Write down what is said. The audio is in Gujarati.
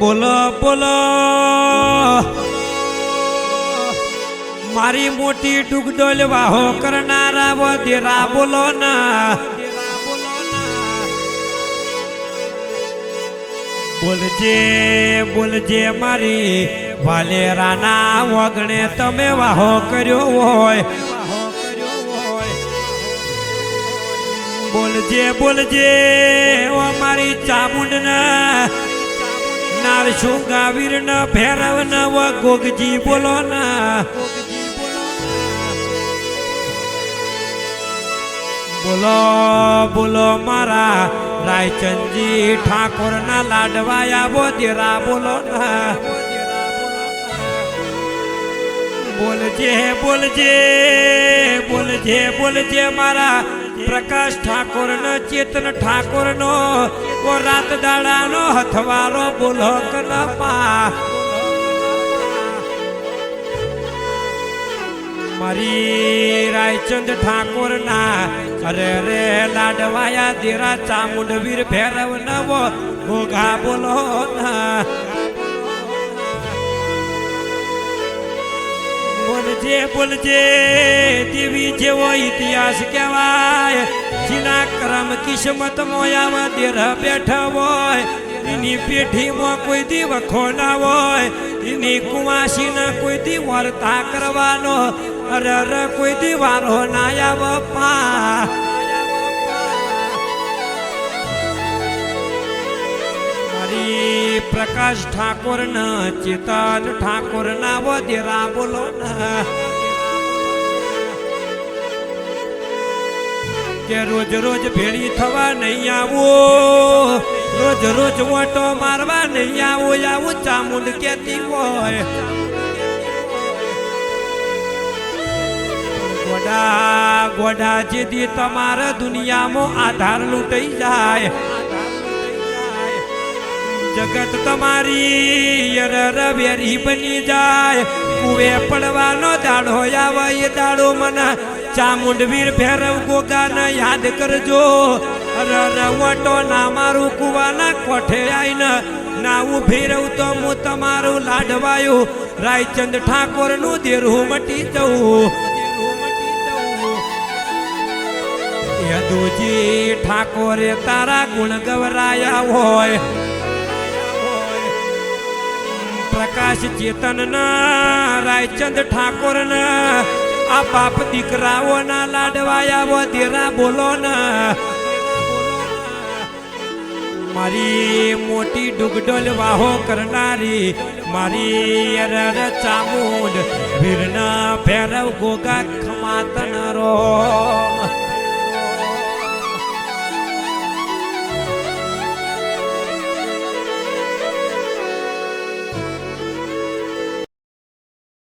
બોલો બોલો મારી મોટી ડુગડોલ વાહો કરનારા વધેરા બોલો ના બોલજે બોલજે મારી વાલેરાના વગણે તમે વાહો કર્યો હોય બોલજે બોલજે ઓ મારી ચામુંડના નારશું ગાવીર ન ભેરવ ન વ ગોગજી બોલો ના બોલો બોલો મારા રાયચંદજી ઠાકોર ના લાડવાયા બોધેરા બોલો ના બોલજે બોલજે બોલજે બોલજે મારા પ્રકાશ ઠાકોર નો ચેતન ઠાકોર નો ઓ રાત દાડા નો હથવારો બોલો કનપા મારી રાયચંદ ઠાકોર ના અરે રે લાડવાયા દેરા ચામુંડ વીર ભૈરવ નવો ભોગા બોલો ના બોલજે બોલજે દેવી જેવો ઇતિહાસ કહેવાય જીના કરમ કિસ્મત મોયા દેર બેઠા હોય એની પેઢીમાં કોઈ દી વખો ના હોય એની કુવાસીના કોઈ દી વર્તા કરવાનો અરે અરે કોઈ દી વારો ના આવ પા પ્રકાશ ઠાકોર ના ચેતન ઠાકોર ના વધેરા બોલો ના કે રોજ રોજ ભેળી થવા નહીં આવો રોજ રોજ ઓટો મારવા નહીં આવો આવું ચામુંડ કેતી હોય ગોડા ગોડા જેથી તમારા દુનિયામાં આધાર લૂંટાઈ જાય જગત તમારી વેરી બની જાય કુવે પડવાનો દાડો આવે એ દાડો મને ચામુંડ વીર ભૈરવ ગોગાને યાદ કરજો રવટો ના મારું કુવાના કોઠે આવીને ના ઉભી રહું તો હું તમારું લાડવાયું રાયચંદ ઠાકોર નું દેરું મટી જવું યદુજી ઠાકોરે તારા ગુણ ગવરાયા હોય પ્રકાશ ચેતન ના રાયચંદ ઠાકોર ના આ બાપ દીકરાઓ ના લાડવાયા વધેરા બોલો ના મારી મોટી ડુગડોલ વાહો કરનારી મારી અરર ચામુંડ વીરના ભૈરવ ગોગા ખમાતન રો